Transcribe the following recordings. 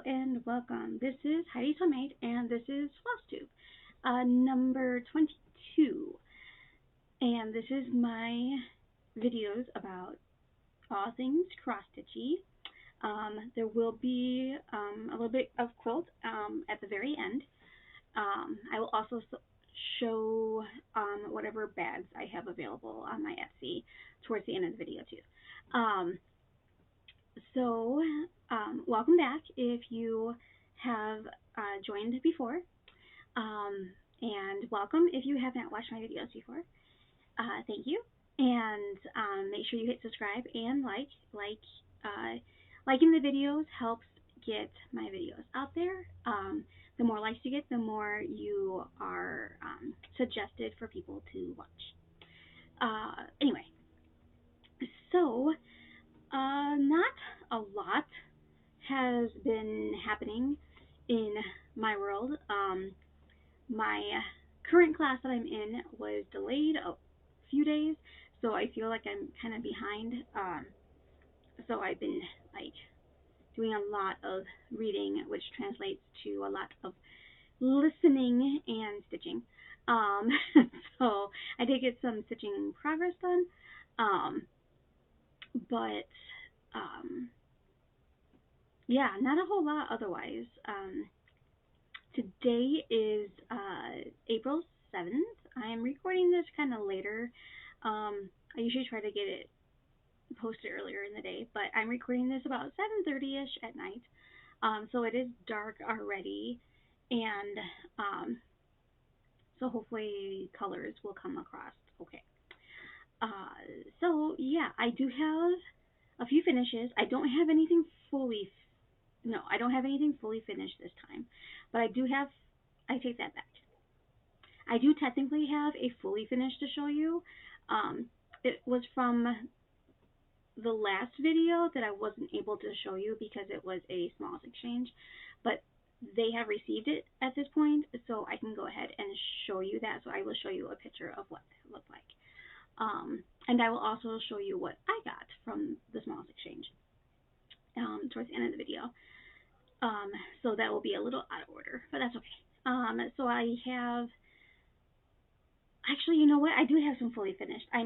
and welcome. This is Heidi's Homemade and this is Flosstube, number 22. And this is my videos about all things cross-stitchy. There will be a little bit of quilt at the very end. I will also show whatever bags I have available on my Etsy towards the end of the video too. Welcome back if you have joined before, and welcome if you have not watched my videos before. Thank you, and make sure you hit subscribe and liking the videos helps get my videos out there. The more likes you get, the more you are suggested for people to watch. Anyway, so not a lot has been happening in my world. My current class that I'm in was delayed a few days, so I feel like I'm kind of behind. So I've been doing a lot of reading, which translates to a lot of listening and stitching. So I did get some stitching progress done, but yeah, not a whole lot otherwise. Today is April 7th. I am recording this kind of later. I usually try to get it posted earlier in the day, but I'm recording this about 7:30ish at night. So it is dark already, and so hopefully colors will come across okay. So yeah, I do have a few finishes. I don't have anything fully fully finished this time, but I take that back. I do technically have a fully finished to show you. It was from the last video that I wasn't able to show you because it was a smalls exchange, but they have received it at this point, so I can go ahead and show you that. So I will show you a picture of what that looked like. And I will also show you what I got from the smalls exchange towards the end of the video. So that will be a little out of order, but that's okay. So I have, actually, you know what? I do have some fully finished. I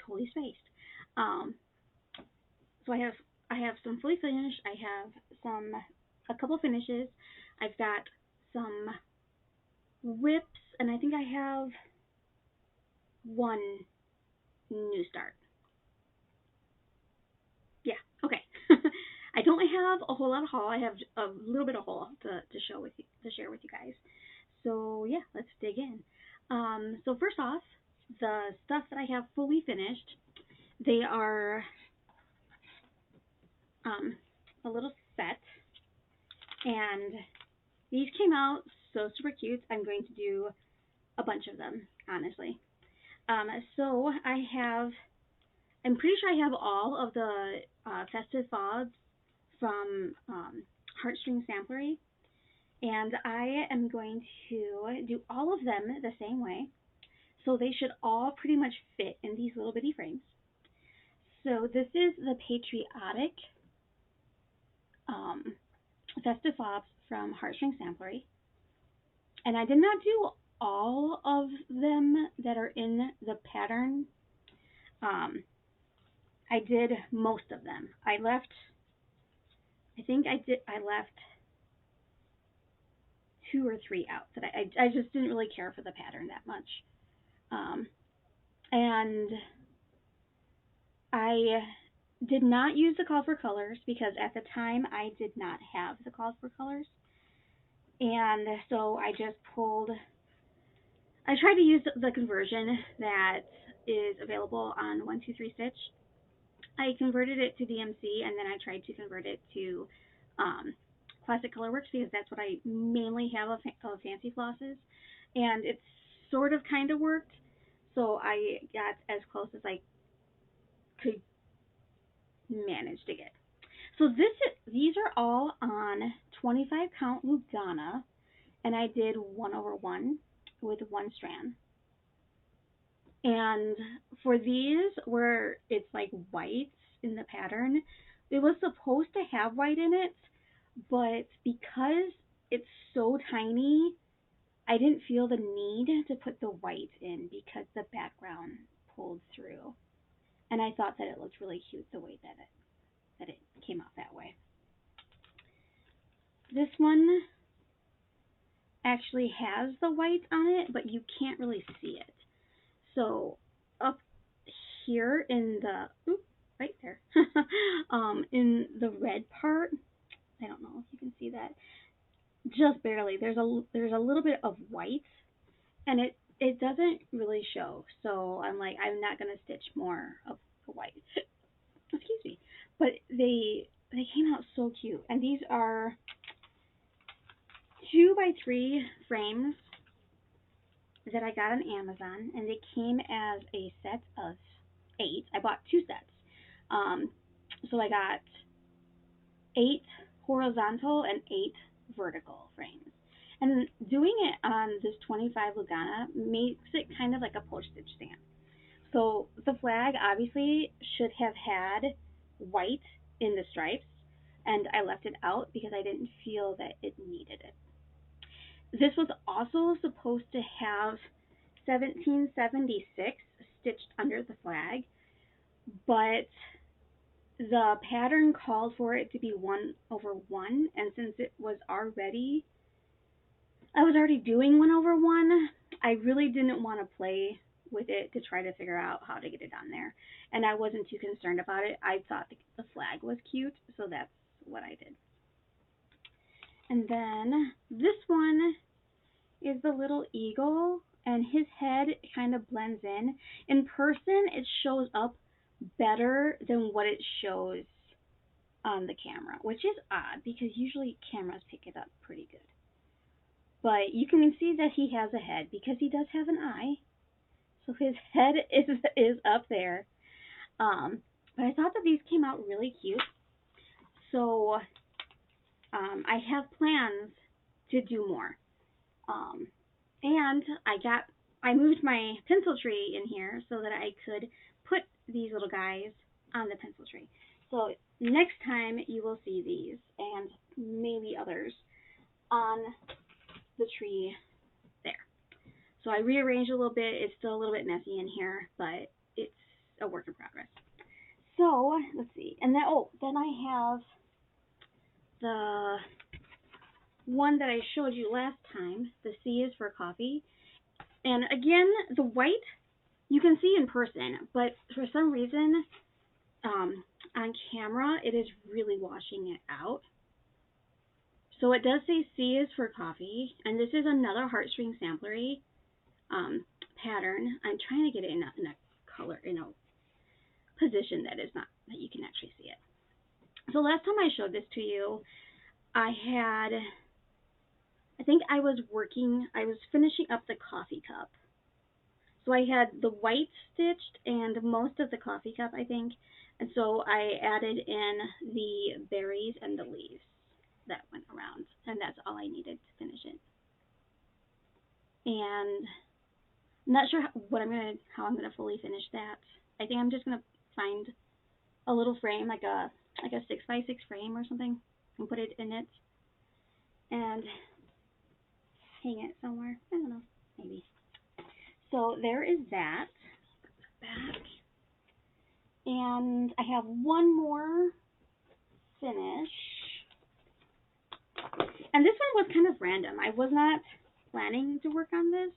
totally spaced. So I have some fully finished. I have a couple finishes. I've got some whips, and I think I have one new start. Yeah, okay. I don't have a whole lot of haul. I have a little bit of haul to share with you guys. So yeah, let's dig in. So first off, the stuff that I have fully finished, they are a little set, and these came out so super cute. I'm going to do a bunch of them, honestly. So I'm pretty sure I have all of the festive fobs from Heartstring Samplery, and I am going to do all of them the same way, so they should all pretty much fit in these little bitty frames. So this is the Patriotic festive fobs from Heartstring Samplery, and I did not do all of them that are in the pattern. I did most of them. I left 2 or 3 out that I just didn't really care for the pattern that much. And I did not use the call for colors because at the time I did not have the calls for colors. And so I tried to use the conversion that is available on 123 Stitch. I converted it to DMC, and then I tried to convert it to Classic Colorworks because that's what I mainly have of fancy flosses, and it sort of kind of worked, so I got as close as I could manage to get. So these are all on 25 count Lugana, and I did 1/1 with 1 strand. And for these, where it's like whites in the pattern, it was supposed to have white in it, but because it's so tiny, I didn't feel the need to put the white in because the background pulled through. And I thought that it looked really cute the way that it came out that way. This one actually has the white on it, but you can't really see it. So up here in the right there, in the red part, I don't know if you can see that, just barely. There's a little bit of white, and it doesn't really show. So I'm like, I'm not gonna stitch more of the white. Excuse me, but they came out so cute, and these are 2x3 frames that I got on Amazon, and they came as a set of 8. I bought 2 sets. Um, so I got 8 horizontal and 8 vertical frames. And doing it on this 25 Lugana makes it kind of like a postage stamp. So the flag obviously should have had white in the stripes, and I left it out because I didn't feel that it needed it. This was also supposed to have 1776 stitched under the flag, but the pattern called for it to be 1/1, and since I was already doing 1/1, I really didn't want to play with it to try to figure out how to get it on there, and I wasn't too concerned about it. I thought the flag was cute, so that's what I did. And then this one is the little eagle, and his head kind of blends in. In person, it shows up better than what it shows on the camera, which is odd because usually cameras pick it up pretty good. But you can see that he has a head because he does have an eye, so his head is up there. But I thought that these came out really cute, so I have plans to do more. Um, and I moved my pencil tree in here so that I could put these little guys on the pencil tree. So next time you will see these and maybe others on the tree there. So I rearranged a little bit. It's still a little bit messy in here, but it's a work in progress. So let's see. And then I have the one that I showed you last time. The C is for coffee. And again, the white you can see in person, but for some reason on camera it is really washing it out. So it does say C is for coffee, and this is another heartstring samplery pattern. I'm trying to get it in a color, in a position that is not that you can actually see it. So last time I showed this to you, I think I was finishing up the coffee cup. So I had the white stitched and most of the coffee cup, I think. And so I added in the berries and the leaves that went around. And that's all I needed to finish it. And I'm not sure how I'm gonna fully finish that. I think I'm just gonna find a little frame, like a 6x6 frame or something, and put it in it and hang it somewhere. I don't know, maybe. So there is that. Back. And I have one more finish. And this one was kind of random. I was not planning to work on this,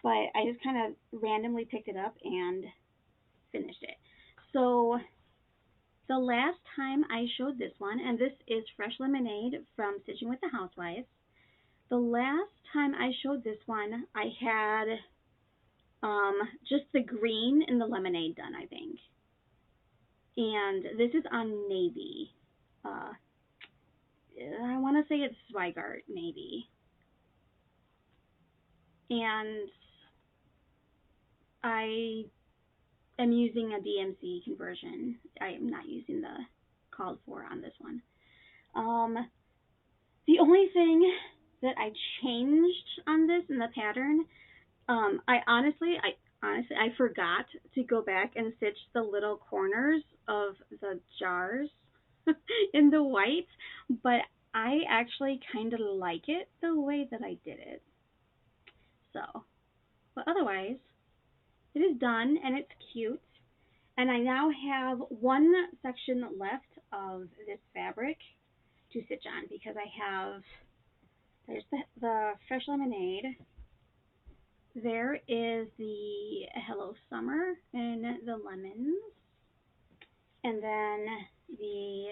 but I just kind of randomly picked it up and finished it. So the last time I showed this one, and this is Fresh Lemonade from Stitching with the Housewives. The last time I showed this one, I had just the green and the lemonade done, I think. And this is on navy. I want to say it's Zweigart navy. And I am using a DMC conversion. I am not using the called for on this one. The only thing that I changed on this in the pattern, I honestly forgot to go back and stitch the little corners of the jars in the white, but I actually kind of like it the way that I did it. So, but otherwise, it is done and it's cute. And I now have one section left of this fabric to stitch on because I have, there's the fresh lemonade. There is the Hello Summer and the lemons. And then the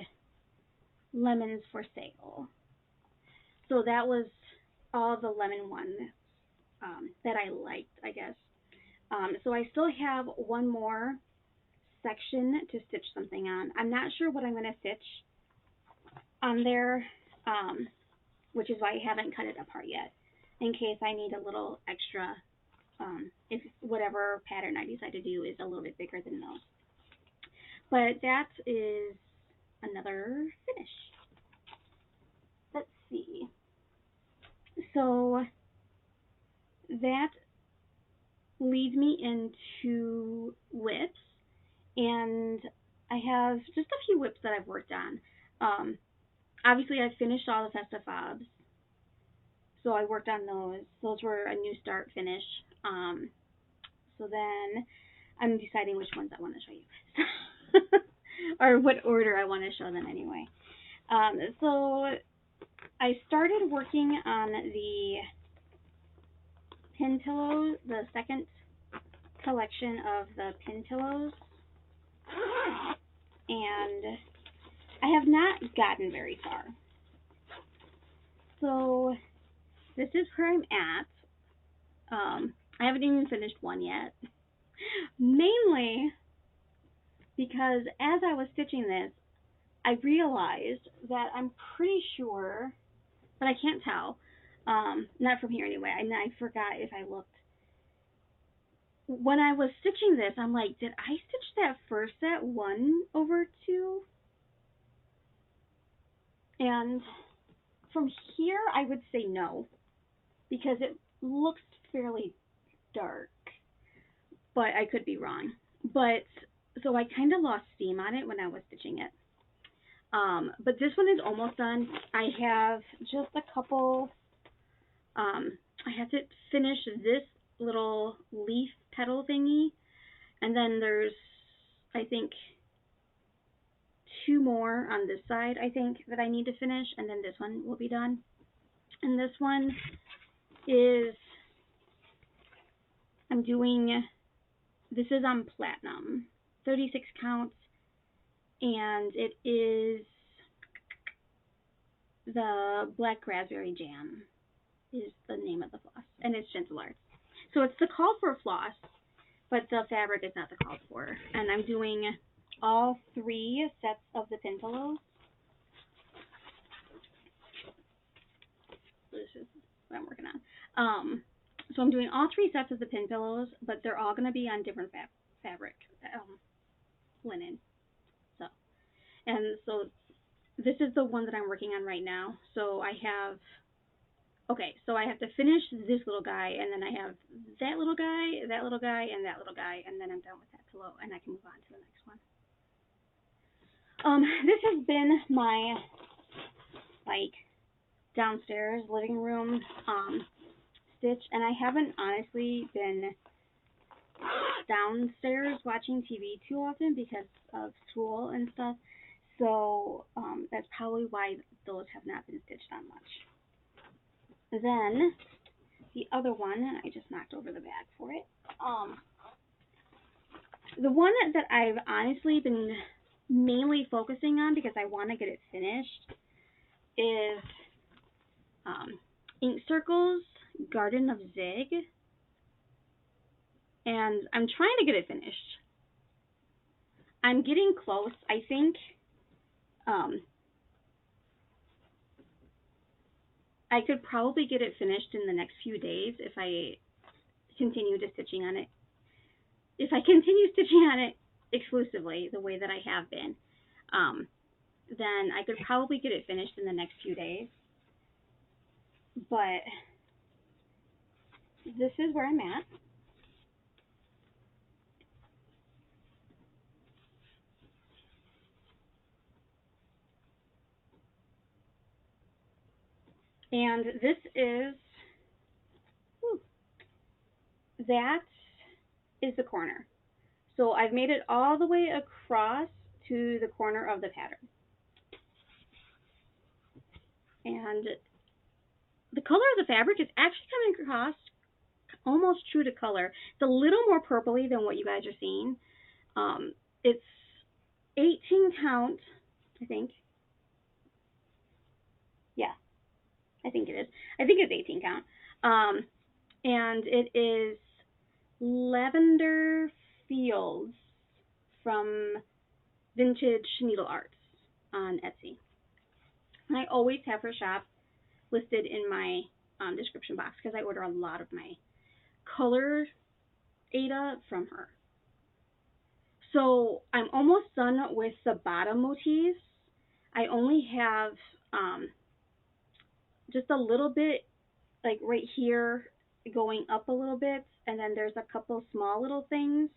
lemons for sale. So that was all the lemon ones that I liked, I guess. So I still have one more section to stitch something on. I'm not sure what I'm going to stitch on there, which is why I haven't cut it apart yet, in case I need a little extra, if whatever pattern I decide to do is a little bit bigger than those. But that is another finish. Let's see. So that leads me into whips, and I have just a few whips that I've worked on. Obviously, I finished all the Festive Fobs, so I worked on those. Those were a new start finish. So then I'm deciding which ones I want to show you, or what order I want to show them anyway. So I started working on the pin pillows, the second collection of the pin pillows, and I have not gotten very far. So this is where I'm at. I haven't even finished one yet. Mainly because as I was stitching this, I realized that I'm pretty sure, but I can't tell, not from here anyway, I forgot if I looked. When I was stitching this, I'm like, did I stitch that first set 1/2? And from here, I would say no, because it looks fairly dark, but I could be wrong. But so I kind of lost steam on it when I was stitching it. But this one is almost done. I have just a couple. I have to finish this little leaf petal thingy, and then there's, I think, 2 more on this side, I think, that I need to finish, and then this one will be done. And this one is, I'm doing, this is on platinum, 36 counts, and it is the Black Raspberry Jam is the name of the floss, and it's Gentle Arts. So it's the call for floss, but the fabric is not the call for. And I'm doing all 3 sets of the pin pillows. This is what I'm working on. So I'm doing all 3 sets of the pin pillows, but they're all going to be on different fabric, linen. So this is the one that I'm working on right now. So I have, okay, so I have to finish this little guy, and then I have that little guy, and that little guy, and then I'm done with that pillow, and I can move on to the next one. This has been my, like, downstairs living room stitch, and I haven't honestly been downstairs watching TV too often because of school and stuff, so that's probably why those have not been stitched on much. Then the other one, I just knocked over the bag for it. The one that I've honestly been mainly focusing on because I want to get it finished is Ink Circles Garden of Zig, and I'm trying to get it finished. I'm getting close. I think I could probably get it finished in the next few days if I continue to stitching on it. If I continue stitching on it exclusively the way that I have been, then I could probably get it finished in the next few days. But this is where I'm at. And this is, whew, that is the corner. So I've made it all the way across to the corner of the pattern. And the color of the fabric is actually coming across almost true to color. It's a little more purpley than what you guys are seeing. It's 18 count, I think. Yeah, I think it is. I think it's 18 count. And it is Lavender Fields from Vintage Needle Arts on Etsy. And I always have her shop listed in my description box because I order a lot of my color Ada from her. So I'm almost done with the bottom motifs. I only have just a little bit, like right here, going up a little bit, and then there's a couple small little things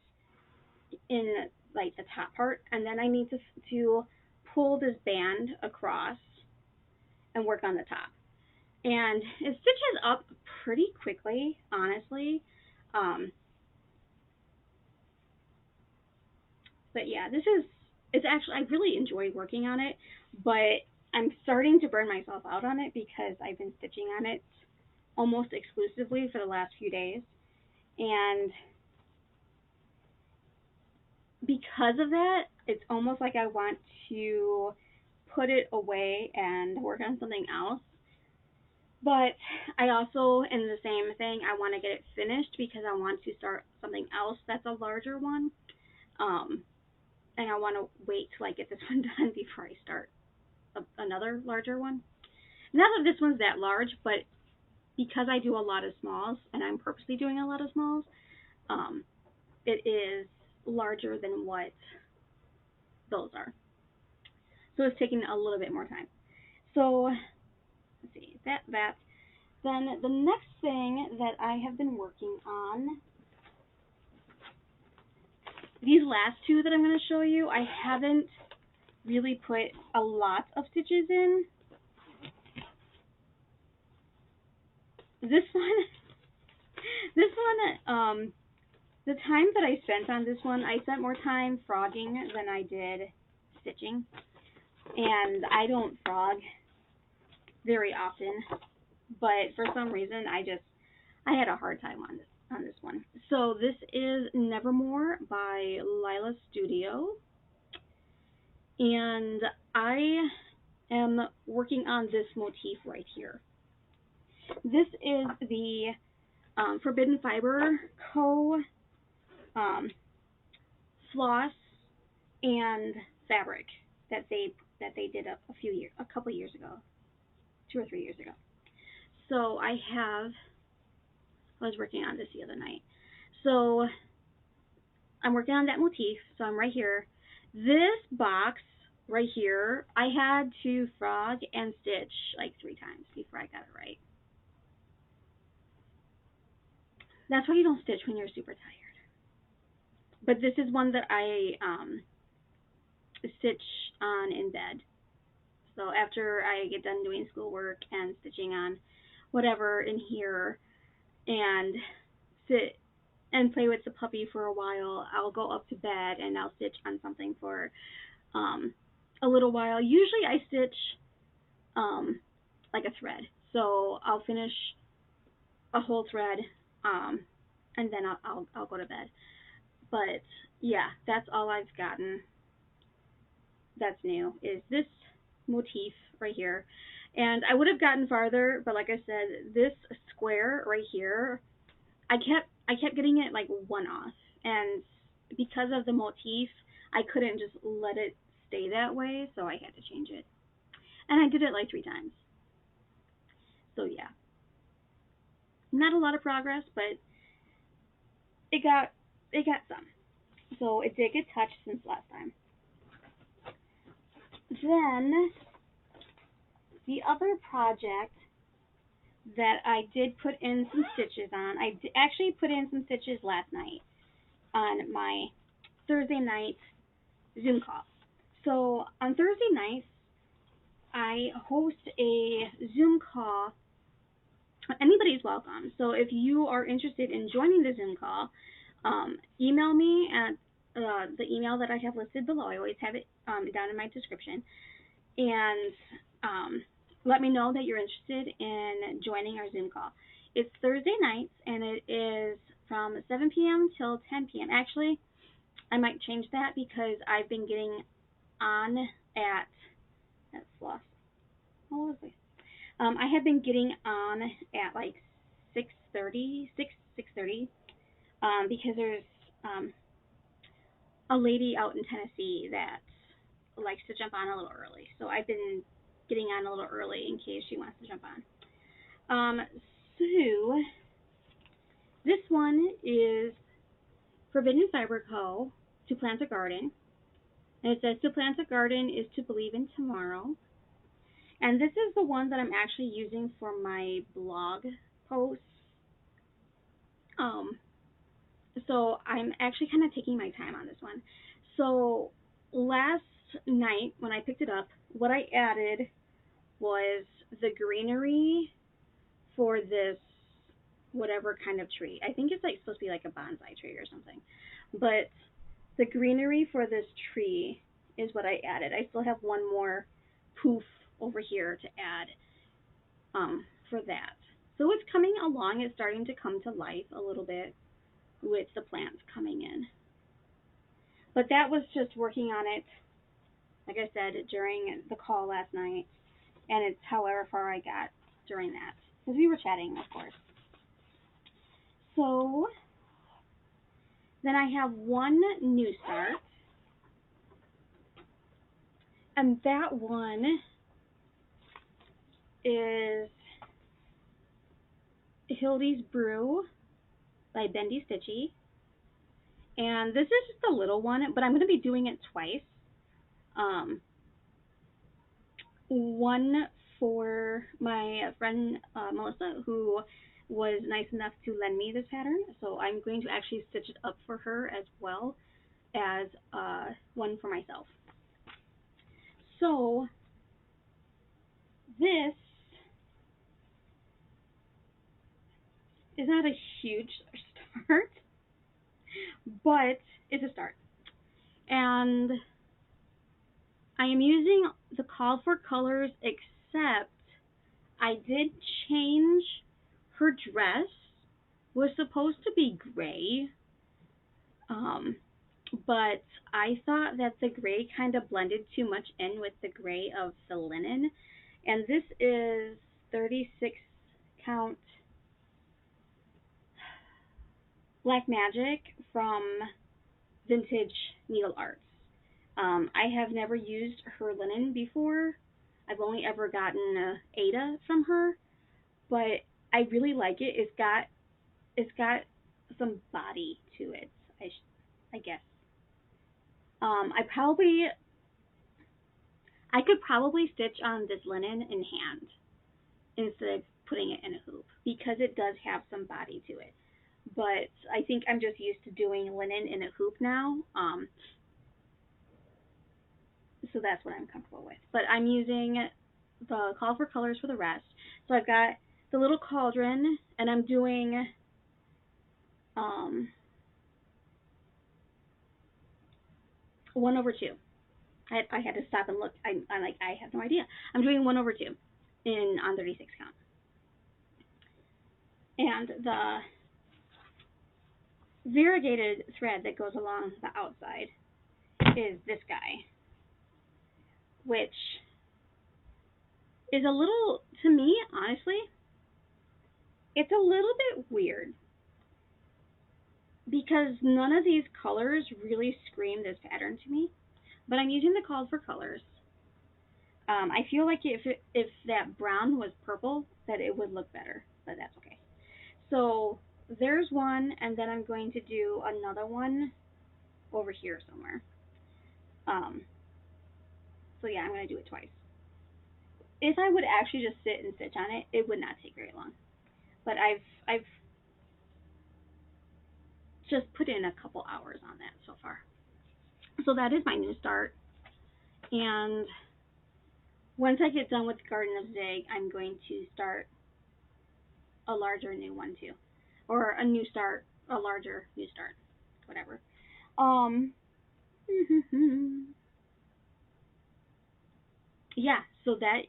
in like the top part, and then I need to pull this band across and work on the top. And it stitches up pretty quickly, honestly. But yeah, it's actually, I really enjoy working on it, but I'm starting to burn myself out on it because I've been stitching on it almost exclusively for the last few days. And because of that, it's almost like I want to put it away and work on something else. But I also, in the same thing, I want to get it finished because I want to start something else that's a larger one. And I want to wait till I get this one done before I start another larger one. Not that this one's that large, but because I do a lot of smalls, and I'm purposely doing a lot of smalls, it is larger than what those are. So it's taking a little bit more time. So let's see, that. Then the next thing that I have been working on, these last two that I'm going to show you, I haven't really put a lot of stitches in. This one, the time that I spent on this one, I spent more time frogging than I did stitching. And I don't frog very often, but for some reason I had a hard time on this one. So this is Nevermore by Lila Studio, and I am working on this motif right here. This is the Forbidden Fiber Co. Floss and fabric that they did a couple years ago, 2 or 3 years ago. So I was working on this the other night. So I'm working on that motif. So I'm right here. This box right here, I had to frog and stitch like 3 times before I got it right. That's why you don't stitch when you're super tired. But this is one that I stitch on in bed. So after I get done doing schoolwork and stitching on whatever in here and sit and play with the puppy for a while, I'll go up to bed and I'll stitch on something for a little while. Usually I stitch like a thread. So I'll finish a whole thread and then I'll go to bed. But yeah, that's all I've gotten that's new is this motif right here. And I would have gotten farther, but like I said, this square right here, I kept getting it like one off, and because of the motif, I couldn't just let it stay that way, so I had to change it. And I did it like 3 times. So yeah, not a lot of progress, but it got some. So it did get touched since last time. Then the other project that I did put in some stitches on, I actually put in some stitches last night on my Thursday night Zoom call. So on Thursday nights, I host a Zoom call anybody's welcome. So if you are interested in joining the Zoom call, email me at the email that I have listed below. I always have it down in my description. And let me know that you're interested in joining our Zoom call. It's Thursday nights, and it is from 7 p.m. till 10 p.m. Actually, I might change that because I've been getting on at Floss. What was I? I have been getting on at like 6:30, because there's a lady out in Tennessee that likes to jump on a little early. So I've been getting on a little early in case she wants to jump on. So this one is Forbidden Fiber Co. To plant a garden. And it says to plant a garden is to believe in tomorrow. And this is the one that I'm actually using for my blog posts. So I'm actually kind of taking my time on this one. So last night when I picked it up, what I added was the greenery for this whatever kind of tree. I think it's like supposed to be like a bonsai tree or something. But the greenery for this tree is what I added. I still have one more poof over here to add for that. So it's coming along. It's starting to come to life a little bit with the plants coming in. But that was just working on it, like I said, during the call last night. And it's however far I got during that. Because we were chatting, of course. So then I have one new start. And that one is Hildy's Brew by Bendy Stitchy. And this is just a little one, but I'm going to be doing it twice. One for my friend Melissa, who was nice enough to lend me this pattern. So I'm going to actually stitch it up for her as well as one for myself. So this is not a huge start, but it's a start. And I am using the call for colors, except I did change her dress. Was supposed to be gray, but I thought that the gray kind of blended too much in with the gray of the linen. And this is 36 count Black Magic from Vintage Needle Arts. I have never used her linen before. I've only ever gotten Ada from her, but I really like it. It's got some body to it, I guess. I could probably stitch on this linen in hand instead of putting it in a hoop because it does have some body to it. But I think I'm just used to doing linen in a hoop now. So that's what I'm comfortable with. But I'm using the call for colors for the rest. So I've got the little cauldron, and I'm doing 1/2. I had to stop and look. I'm like, I have no idea. I'm doing 1/2 on 36 count. And the variegated thread that goes along the outside is this guy, which is a little, to me, honestly, it's a little bit weird because none of these colors really scream this pattern to me, but I'm using the call for colors. I feel like if that brown was purple, that it would look better, but that's okay. So there's one, and then I'm going to do another one over here somewhere. So yeah, I'm going to do it twice. If I would actually just sit and stitch on it, it would not take very long. But I've just put in a couple hours on that so far. So that is my new start. And once I get done with the Garden of Zig, I'm going to start a larger new one too, or a new start, a larger new start, whatever. Um, yeah. So that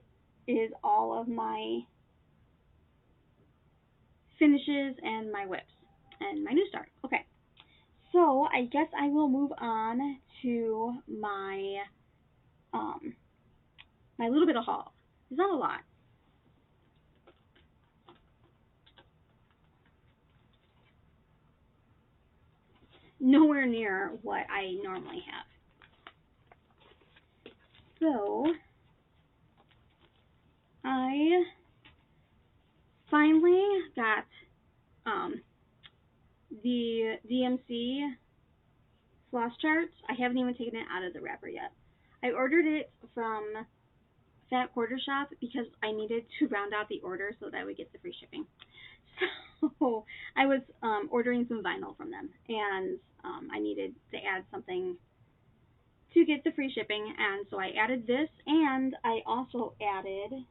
is all of my finishes and my whips and my new start. Okay. So I guess I will move on to um my little bit of haul. It's not a lot. Nowhere near what I normally have. So I finally got um the DMC floss charts. I haven't even taken it out of the wrapper yet. I ordered it from Fat Quarter Shop because I needed to round out the order so that I would get the free shipping. So I was ordering some vinyl from them, and I needed to add something to get the free shipping, and so I added this, and I also added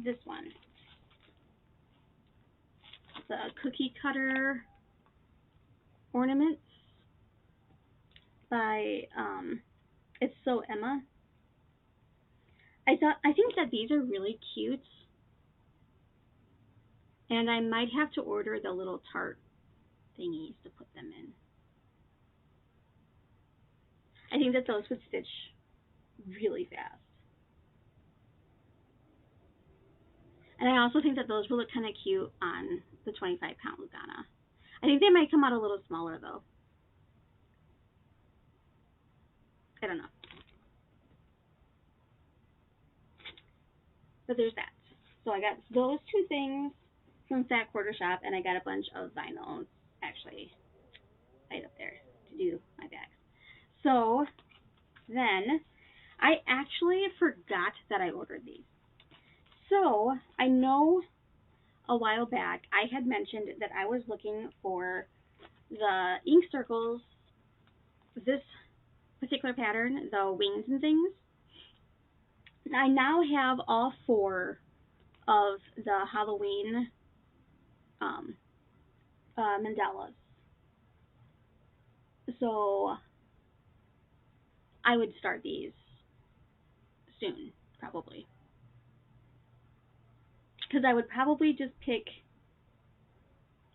this one, the cookie cutter ornaments by It's So Emma. I think that these are really cute, and I might have to order the little tart thingies to put them in. I think that those would stitch really fast. And I also think that those will look kind of cute on the 25-pound Lugana. I think they might come out a little smaller though. I don't know. But there's that. So I got those two things from Fat Quarter Shop, and I got a bunch of vinyl actually right up there to do my bags. So then I actually forgot that I ordered these. So I know a while back I had mentioned that I was looking for the ink circles, this particular pattern, the wings and things. I now have all four of the Halloween um, mandalas. So I would start these soon, probably. Because I would probably just pick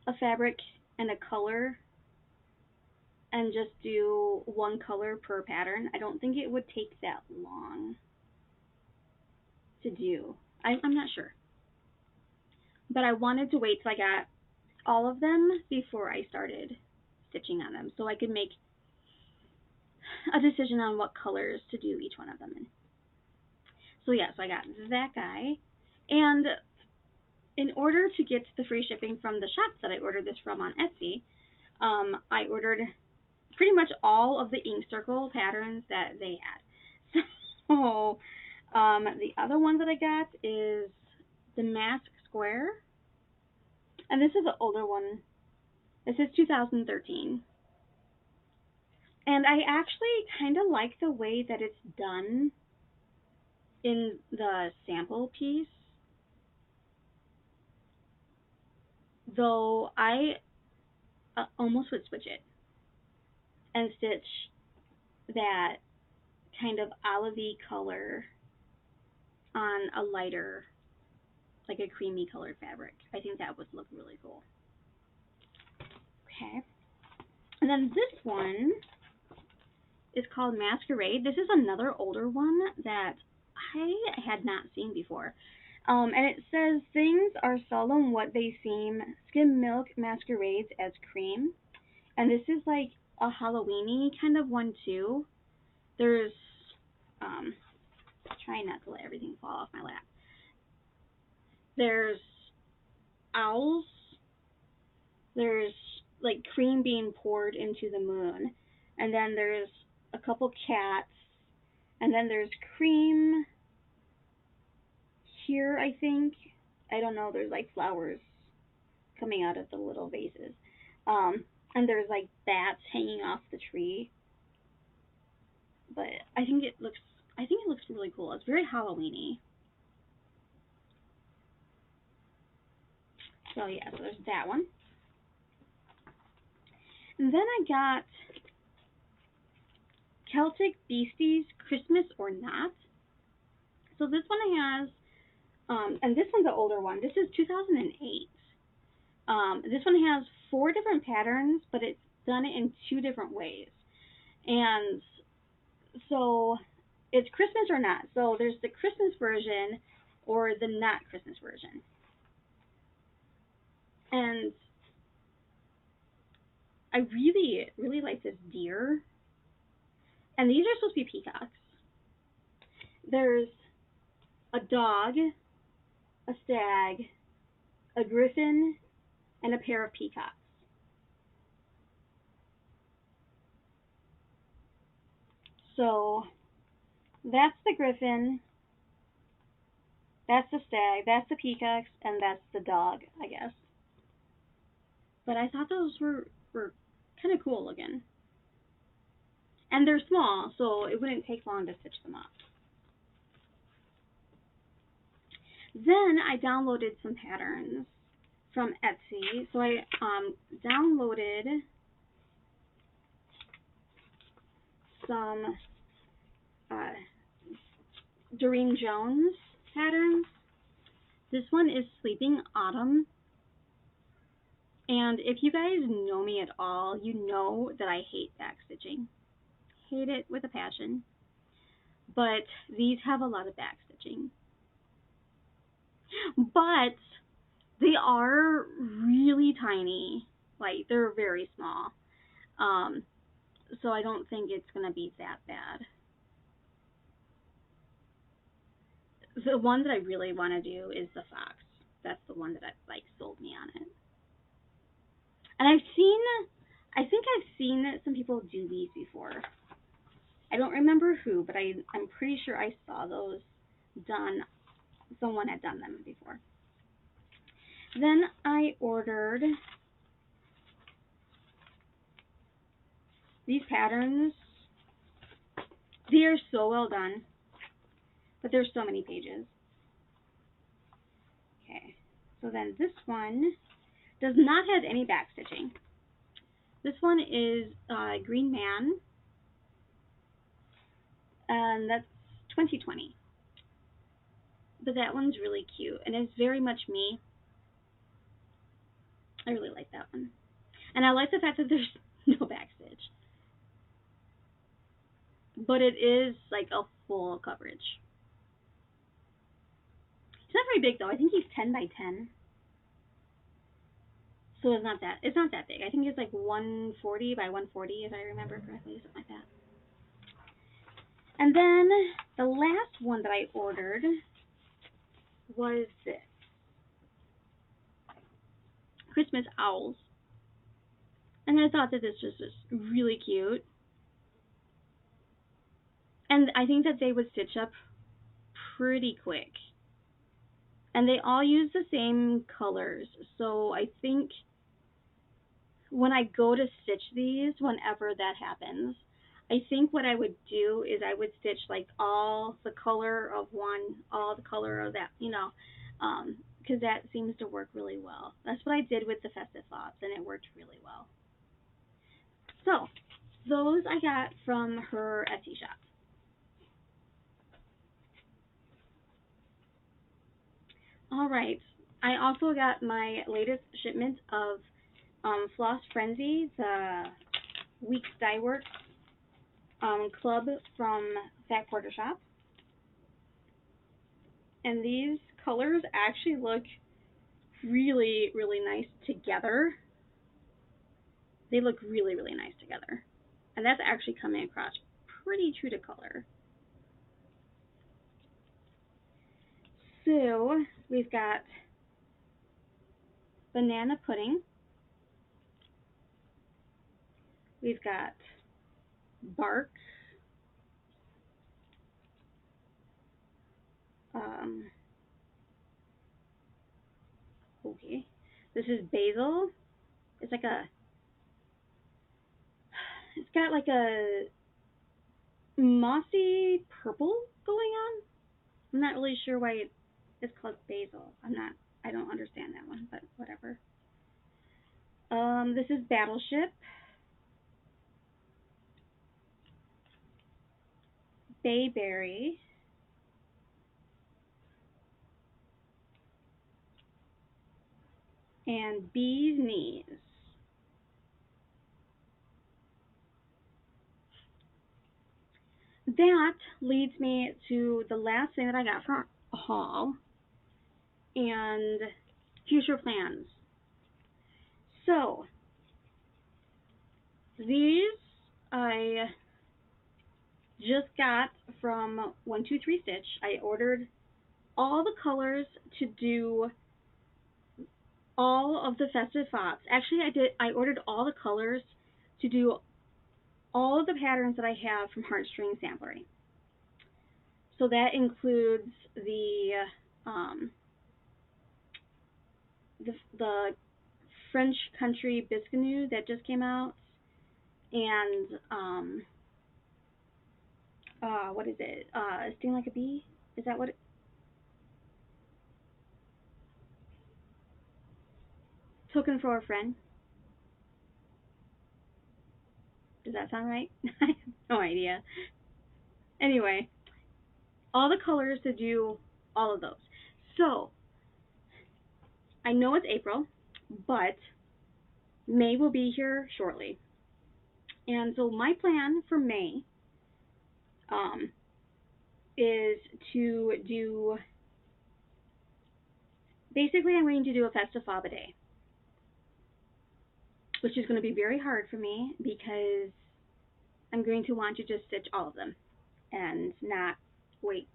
a fabric and a color and just do one color per pattern. I don't think it would take that long to do. I'm not sure. But I wanted to wait till I got all of them before I started stitching on them so I could make a decision on what colors to do each one of them in. So yeah, so I got that guy. And in order to get the free shipping from the shops that I ordered this from on Etsy, I ordered pretty much all of the ink circle patterns that they had. So the other one that I got is the mask square, and this is an older one. This is 2013. And I actually kind of like the way that it's done in the sample piece, though I almost would switch it and stitch that kind of olivey color on a lighter, like a creamy colored fabric. I think that would look really cool. Okay. And then this one is called Masquerade. This is another older one that I had not seen before. And it says, things are seldom what they seem. Skim milk masquerades as cream. And this is like a Halloween-y kind of one too. There's, trying not to let everything fall off my lap. There's owls. There's like cream being poured into the moon. And then there's a couple cats. And then there's cream here, I think. I don't know, there's like flowers coming out of the little vases. And there's like bats hanging off the tree. but I think it looks really cool. It's very Halloweeny. So yeah, so there's that one. And then I got Celtic Beasties Christmas or Not. So this one has, and this one's an older one. This is 2008. This one has 4 different patterns, but it's done it in 2 different ways. And so it's Christmas or not. So there's the Christmas version or the not Christmas version. And I really, really like this deer. And these are supposed to be peacocks. There's a dog, a stag, a griffin, and a pair of peacocks. So that's the griffin, that's the stag, that's the peacocks, and that's the dog, I guess. But I thought those were kind of cool looking. And they're small, so it wouldn't take long to stitch them up. Then I downloaded some patterns from Etsy. So I downloaded some Doreen Jones patterns. This one is Sleeping Autumn. And if you guys know me at all, you know that I hate backstitching. Hate it with a passion. But these have a lot of backstitching. But they are really tiny. Like, they're very small. So I don't think it's going to be that bad. The one that I really want to do is the fox. That's the one that sold me on it. And I think I've seen some people do these before. I don't remember who, but I'm pretty sure I saw those done. Someone had done them before. Then I ordered these patterns. They are so well done, but there's so many pages. Okay, so then this one does not have any backstitching. This one is Green Man, and that's 2020. But that one's really cute, and it's very much me. I really like that one. And I like the fact that there's no backstitch. But it is like a full coverage. He's not very big though. I think he's 10 by 10. So it's not that big. I think it's like 140 by 140 if I remember correctly, something like that. And then the last one that I ordered was this. Christmas owls. And I thought that this was just really cute. And I think that they would stitch up pretty quick. And they all use the same colors. So I think when I go to stitch these, whenever that happens, I think what I would do is I would stitch like all the color of one, all the color of that, because that seems to work really well. That's what I did with the Festive Thoughts, and it worked really well. So, those I got from her Etsy shop. All right. I also got my latest shipment of Floss Frenzy, the Weeks Dye Works club from Fat Quarter Shop. And these colors actually look really, really nice together. They look really, really nice together. And that's actually coming across pretty true to color. So we've got banana pudding. We've got bark. Okay. This is basil. It's got like a mossy purple going on. I'm not really sure why it's called basil. I don't understand that one, but whatever. This is Battleship, Bayberry, and Bee's Knees. That leads me to the last thing that I got from a haul and future plans. So, these I just got from 123 Stitch. I ordered all the colors to do all of the festive fops. Actually, I ordered all the colors to do all of the patterns that I have from Heartstring Samplery. So that includes um, the French Country Biscuit that just came out, and what is it? Sting Like a Bee? Is that what? Token for a Friend? Does that sound right? I have no idea. Anyway, all the colors to do all of those. So I know it's April, but May will be here shortly. And so my plan for May um, is to do, basically I'm going to do a festive fob a day, which is going to be very hard for me because I'm going to want to just stitch all of them and not wait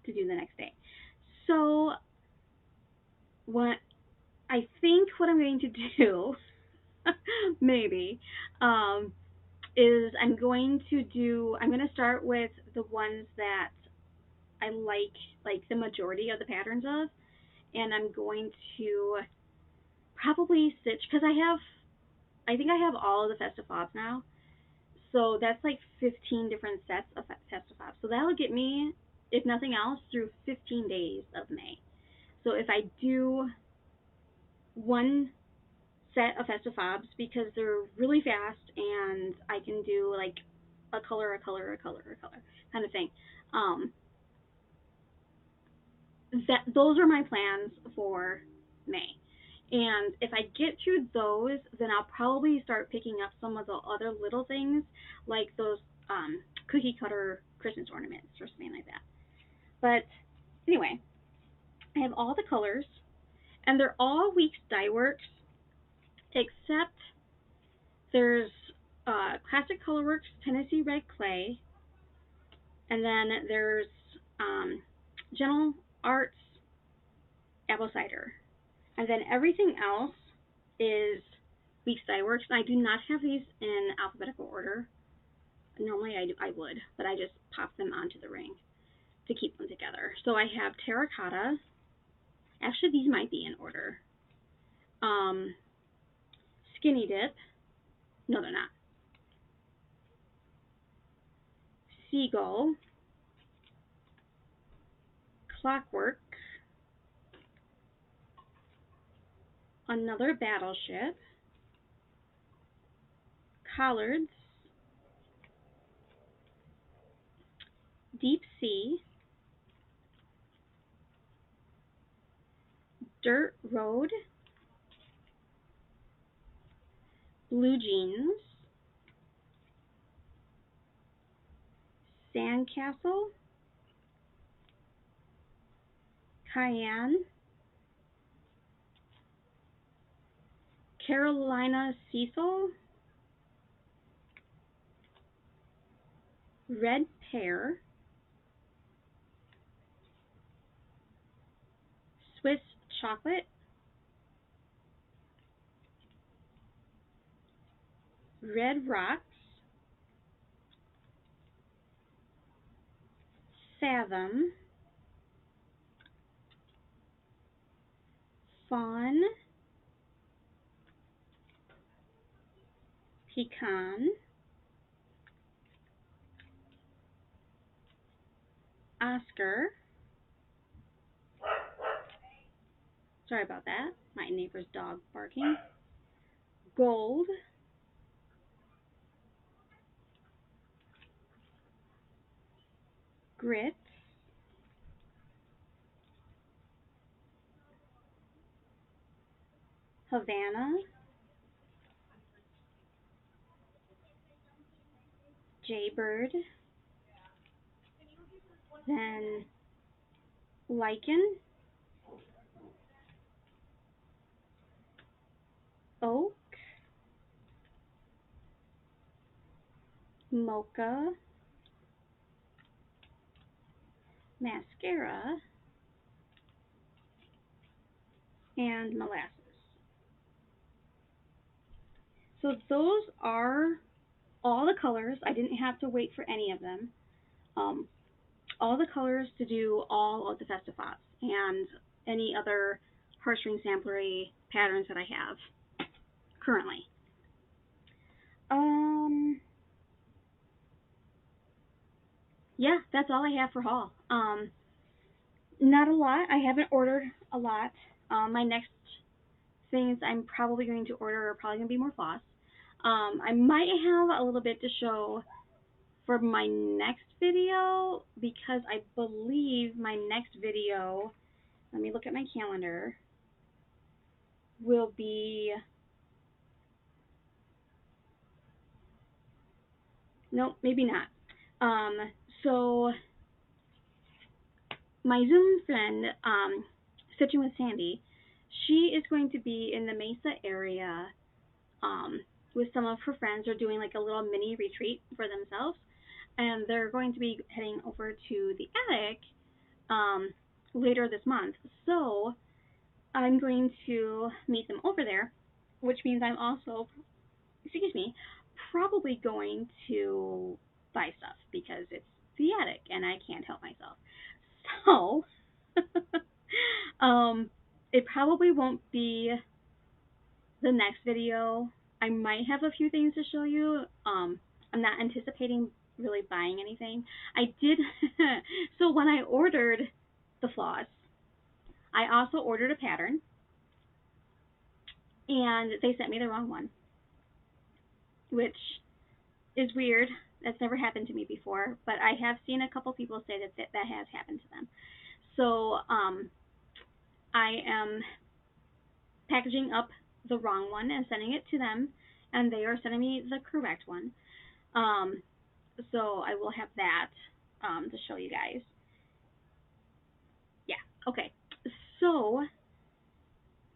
to do the next day. So what I think what I'm going to do, maybe, is I'm going to start with the ones that I like the majority of the patterns of, and I'm going to probably stitch, because I think I have all of the festive fobs now, so that's like 15 different sets of festive fobs. So that'll get me, if nothing else, through 15 days of May. So if I do one set of festive fobs, because they're really fast and I can do like a color, a color, a color, a color kind of thing. Those are my plans for May. And if I get through those, then I'll probably start picking up some of the other little things, like those cookie cutter Christmas ornaments or something like that. But anyway, I have all the colors, and they're all Weeks Dye Works, except there's Classic Colorworks Tennessee Red Clay, and then there's Gentle Arts Apple Cider. And then everything else is Weeks Dye Works. And I do not have these in alphabetical order. Normally I would, but I just pop them onto the ring to keep them together. So I have Terracotta. Actually, these might be in order. Skinny Dip. No, they're not. Seagull. Clockwork. Another Battleship. Collards. Deep Sea. Dirt Road. Blue Jeans. Sandcastle. Cayenne. Carolina Cecil. Red Pear. Swiss Chocolate. Red Rocks. Fathom. Fawn. Pecan. Oscar. Sorry about that. My neighbor's dog barking. Gold. Grit. Havana. Jaybird. Then Lichen. Oak. Mocha. Mascara. And molasses. So those are all the colors. I didn't have to wait for any of them. All the colors to do all of the Festive Fops and any other heartstring samplery patterns that I have currently. Yeah, that's all I have for haul. Not a lot. I haven't ordered a lot. My next things I'm probably going to order are probably going to be more floss. I might have a little bit to show for my next video because I believe my next video, let me look at my calendar, will be, nope, maybe not. So my Zoom friend, Stitching with Sandy, she is going to be in the Mesa area with some of her friends. They're doing like a little mini retreat for themselves, and they're going to be heading over to the attic later this month. So I'm going to meet them over there, which means I'm also, excuse me, probably going to buy stuff because it's the attic and I can't help myself. So, it probably won't be the next video. I might have a few things to show you. I'm not anticipating really buying anything. I did, so when I ordered the floss, I also ordered a pattern, and they sent me the wrong one, which is weird. That's never happened to me before, but I have seen a couple people say that has happened to them. So I am packaging up the wrong one and sending it to them, and they are sending me the correct one. So I will have that to show you guys. Yeah, okay. So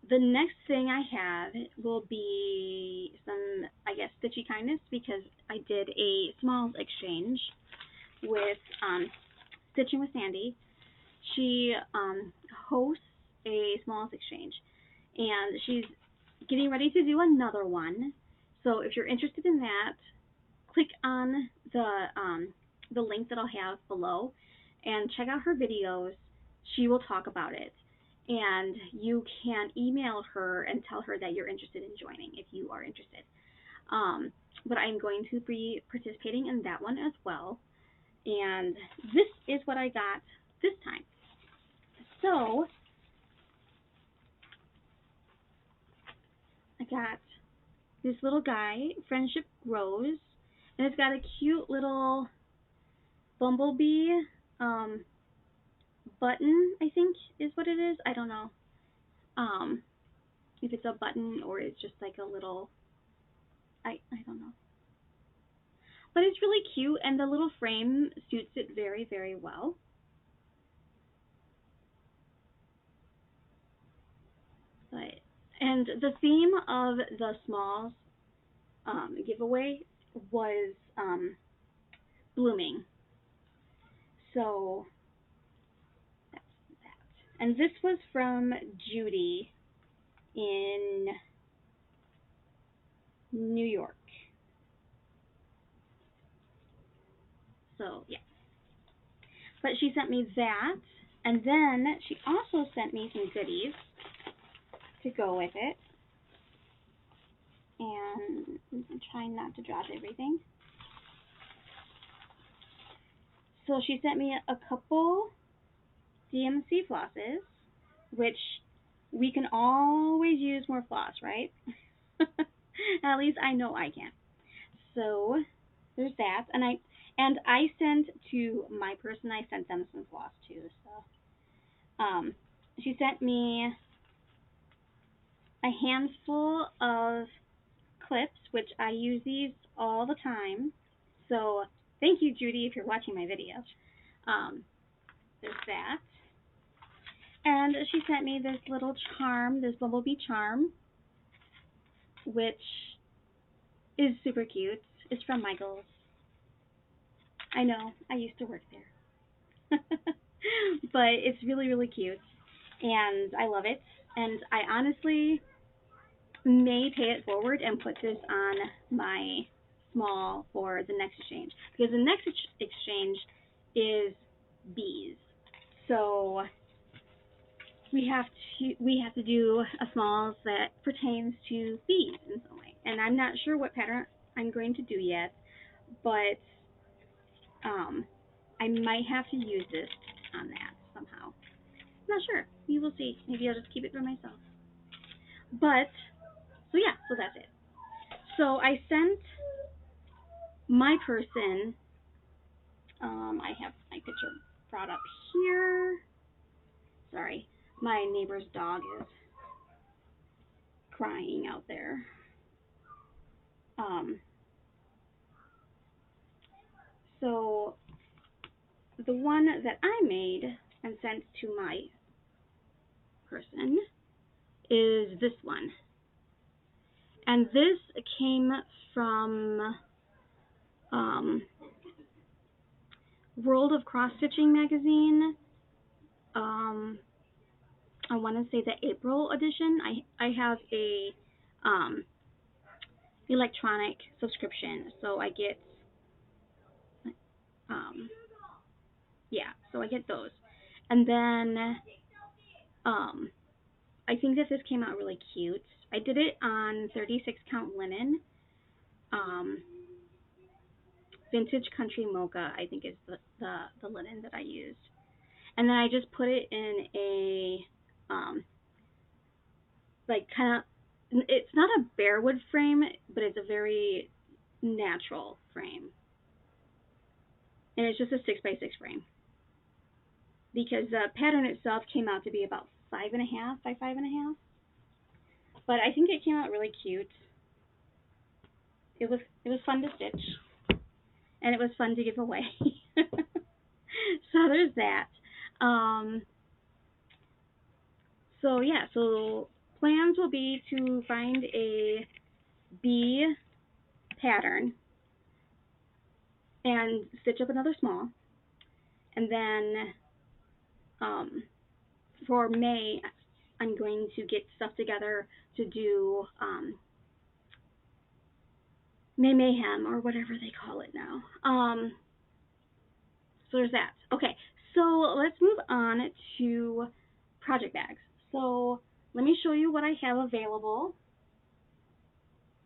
the next thing I have will be some, I guess, stitchy kindness, because I did a smalls exchange with Stitching with Sandy. She hosts a smalls exchange, and she's getting ready to do another one. So if you're interested in that, click on the link that I'll have below and check out her videos. She will talk about it, and you can email her and tell her that you're interested in joining if you are interested. But I'm going to be participating in that one as well, and this is what I got this time. So I got this little guy, Friendship Grows, and it's got a cute little bumblebee button, I think is what it is. I don't know if it's a button or it's just like a little, I don't know. But it's really cute, and the little frame suits it very, very well. But, and the theme of the smalls giveaway was blooming. So that's that. And this was from Judy in New York. So yeah. But she sent me that, and then she also sent me some goodies to go with it. And I'm trying not to drop everything. So she sent me a couple DMC flosses, which we can always use more floss, right? At least I know I can. So there's that, and I sent to my person. I sent them some floss too. So she sent me a handful of clips, which I use these all the time. So thank you, Judy, if you're watching my video. There's that. And she sent me this little charm, this bumblebee charm, which is super cute. It's from Michael's. I know, I used to work there. But it's really, really cute. And I love it. And I honestly may pay it forward and put this on my small for the next exchange. Because the next exchange is bees. So we have to do a smalls that pertains to bees in some way. And I'm not sure what pattern I'm going to do yet, but I might have to use this on that somehow. Not sure. We will see. Maybe I'll just keep it for myself. But so yeah, so that's it. So I sent my person. I have my picture brought up here. Sorry, my neighbor's dog is crying out there. So the one that I made and sent to my person is this one. And this came from World of Cross Stitching magazine. I want to say the April edition. I have a electronic subscription, so I get yeah, so I get those. And then I think that this came out really cute. I did it on 36 count linen. Vintage Country Mocha, I think, is the linen that I used. And then I just put it in a like kind of, it's not a bearwood frame, but it's a very natural frame. And it's just a 6x6 frame. Because the pattern itself came out to be about 5.5 by 5.5. But I think it came out really cute. It was fun to stitch. And it was fun to give away. So there's that. So yeah, so plans will be to find a bee pattern and stitch up another small. And then for May, I'm going to get stuff together to do May Mayhem, or whatever they call it now. So there's that. Okay, so let's move on to project bags. So let me show you what I have available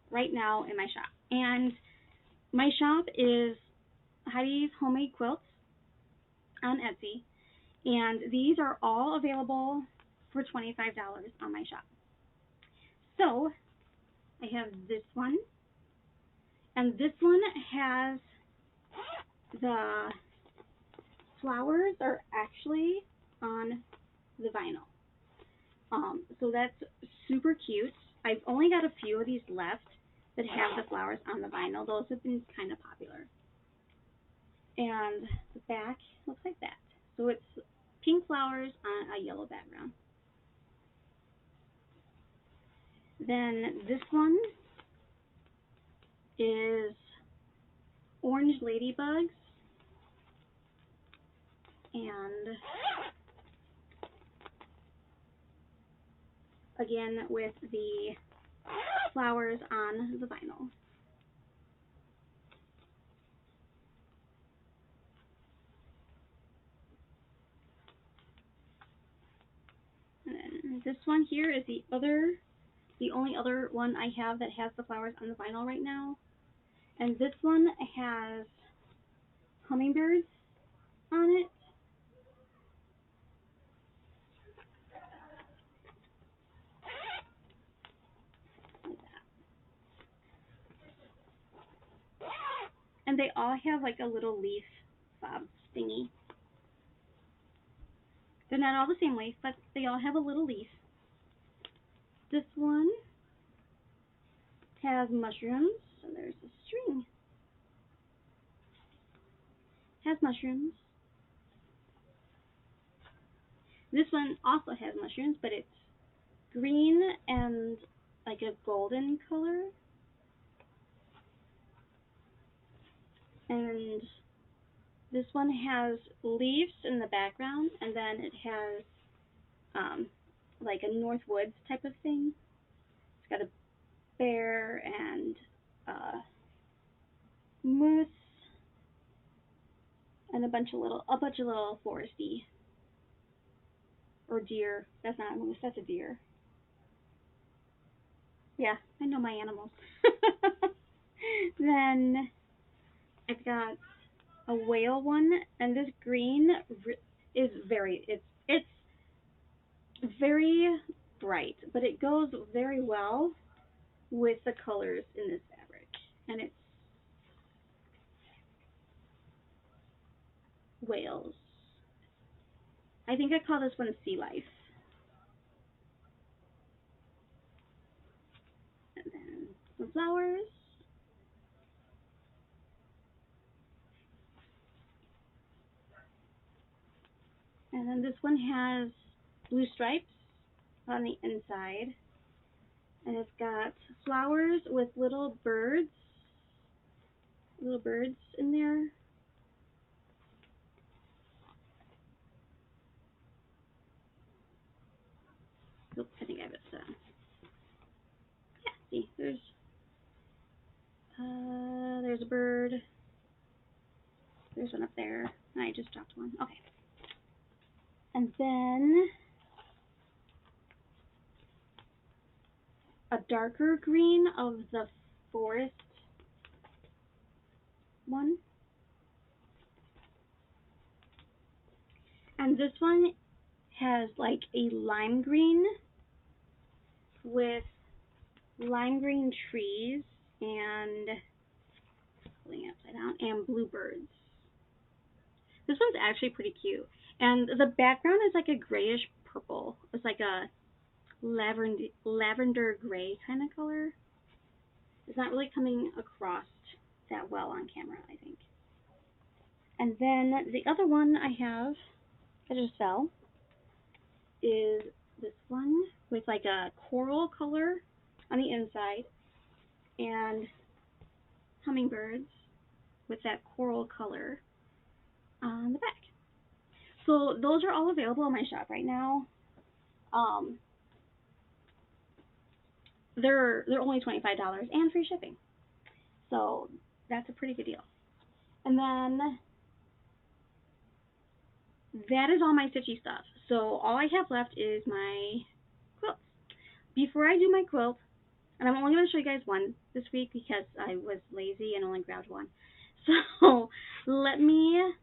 right now in my shop. And my shop is Heidi's Homemade Quilts on Etsy. And these are all available for $25 on my shop. So I have this one. And this one has the flowers are actually on the vinyl. So that's super cute. I've only got a few of these left that have the flowers on the vinyl. Those have been kind of popular. And the back looks like that. So it's pink flowers on a yellow background. Then this one is orange ladybugs. And again with the flowers on the vinyl. And then this one here is the only other one I have that has the flowers on the vinyl right now. And this one has hummingbirds on it. Like that. And they all have like a little leaf fob thingy. They're not all the same leaf, but they all have a little leaf. This one has mushrooms, and there's a string. Has mushrooms. This one also has mushrooms, but it's green and like a golden color. And this one has leaves in the background, and then it has like a North Woods type of thing. It's got a bear and moose and a bunch of little foresty or deer. That's not a moose. That's a deer. Yeah, I know my animals. Then I've got a whale one, and this green is it's very bright, but it goes very well with the colors in this fabric, and it's whales. I think I call this one Sea Life. And then some flowers. And then this one has blue stripes on the inside. And it's got flowers with little birds in there. Oops, I think I have it set. Yeah, see, there's a bird. There's one up there. I just dropped one. Okay. And then a darker green of the forest one. And this one has like a lime green with lime green trees and holding it upside down and bluebirds. This one's actually pretty cute. And the background is like a grayish purple. It's like a lavender gray kind of color. It's not really coming across that well on camera, I think. And then the other one I have, I just fell, is this one with like a coral color on the inside and hummingbirds with that coral color on the back. So those are all available in my shop right now. They're only $25 and free shipping. So that's a pretty good deal. And then that is all my stitchy stuff. So all I have left is my quilts. Before I do my quilt, and I'm only going to show you guys one this week because I was lazy and only grabbed one. So let me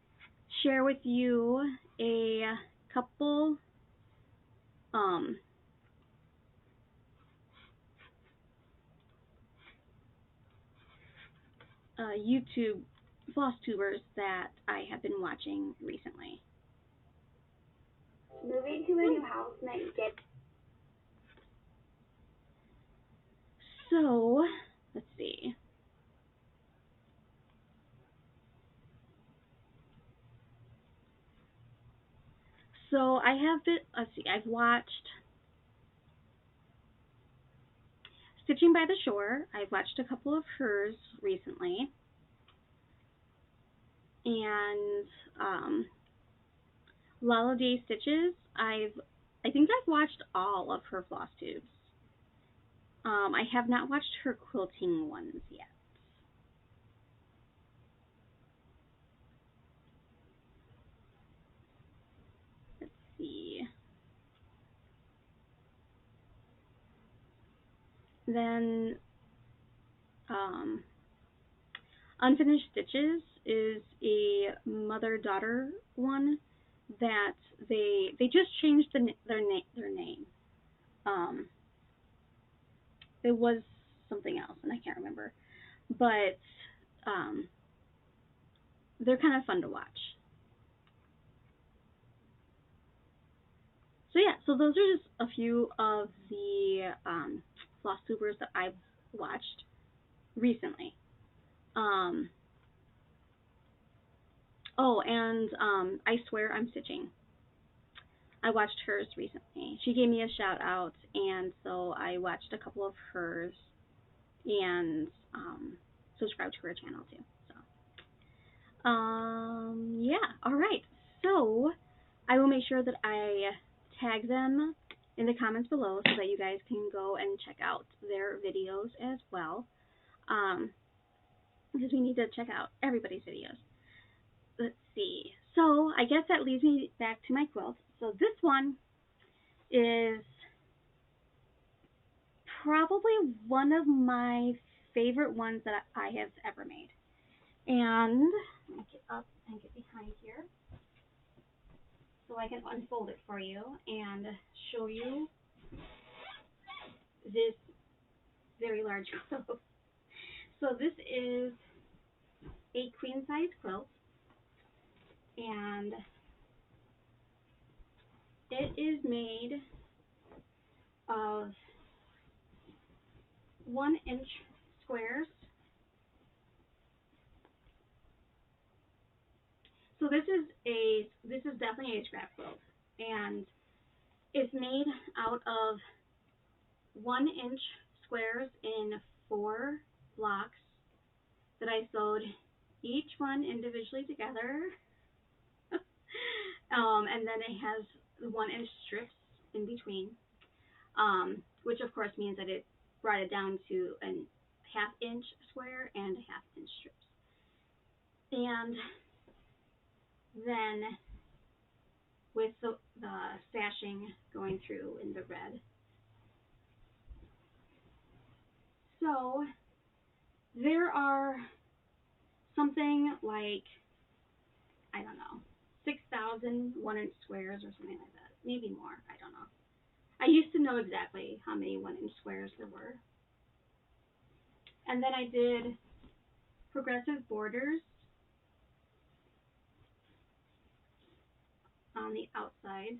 share with you a couple YouTube Flosstubers that I have been watching recently. Moving to a new house meant get. So let's see. So I have been. Let's see. I've watched Stitching by the Shore. I've watched a couple of hers recently, and Lala Day Stitches. I think I've watched all of her floss tubes. I have not watched her quilting ones yet. Let's see. Then Unfinished Stitches is a mother-daughter one that they just changed their name. Um, it was something else, and I can't remember. But um, they're kind of fun to watch. So yeah, so those are just a few of the Flosstubers that I've watched recently. Um, oh, and I Swear I'm Stitching. I watched hers recently. She gave me a shout out, and so I watched a couple of hers and subscribed to her channel too. So, yeah, all right. So I will make sure that I tag them in the comments below so that you guys can go and check out their videos as well. Because we need to check out everybody's videos. Let's see. So I guess that leads me back to my quilt. So this one is probably one of my favorite ones that I have ever made. And let me get up and get behind here so I can unfold it for you and show you this very large quilt. So this is a queen size quilt, and it is made of 1-inch squares. So this is definitely a scrap quilt, and it's made out of 1-inch squares in 4 blocks that I sewed each one individually together. And then it has the 1-inch strips in between, which of course means that it brought it down to a 1/2-inch square and a 1/2-inch strips. And then with the sashing going through in the red. So there are something like, I don't know, 6,000 1-inch squares or something like that. Maybe more, I don't know. I used to know exactly how many 1-inch squares there were. And then I did progressive borders on the outside.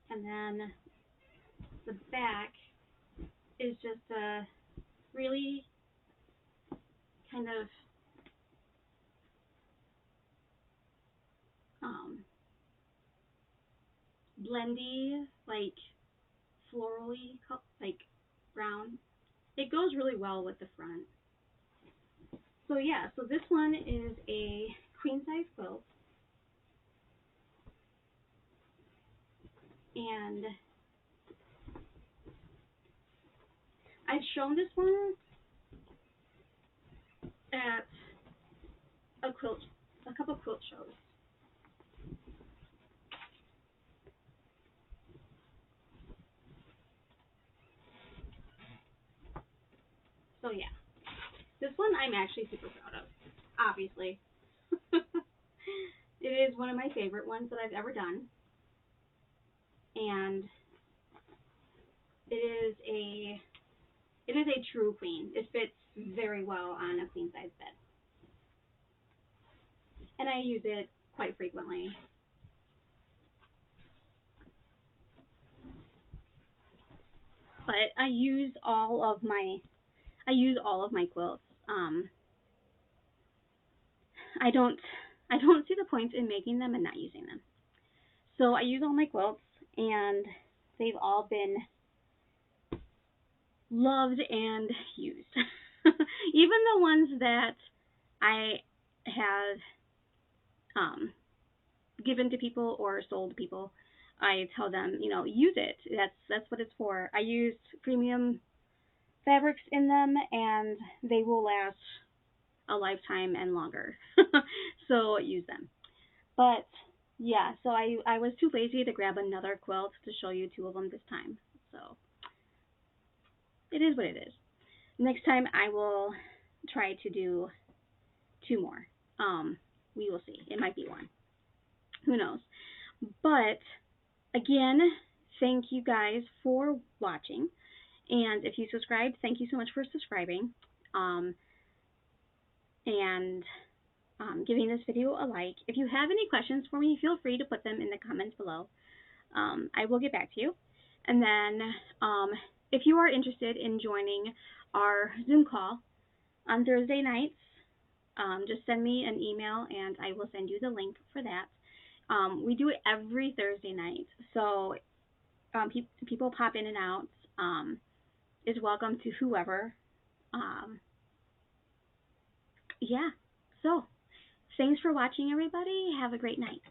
And then the back is just a really kind of blendy, like florally, like brown. It goes really well with the front. So yeah, so this one is a queen size quilt, and I've shown this one at a couple quilt shows. So yeah, this one I'm actually super proud of, obviously. It is one of my favorite ones that I've ever done, and it is a true queen. It fits very well on a queen size bed, and I use it quite frequently. But I use all of my quilts. I don't see the point in making them and not using them. So I use all my quilts, and they've all been loved and used. Even the ones that I have given to people or sold to people, I tell them, use it. That's what it's for. I use premium fabrics in them, and they will last a lifetime and longer. So use them. But yeah, so I was too lazy to grab another quilt to show you 2 of them this time. So it is what it is. Next time I will try to do 2 more. We will see. It might be 1. Who knows? But again, thank you guys for watching. And if you subscribed, thank you so much for subscribing. And giving this video a like. If you have any questions for me, feel free to put them in the comments below. I will get back to you. And then if you are interested in joining our Zoom call on Thursday nights, just send me an email and I will send you the link for that. We do it every Thursday night, so people pop in and out. Is welcome to whoever. Yeah, so thanks for watching, everybody. Have a great night.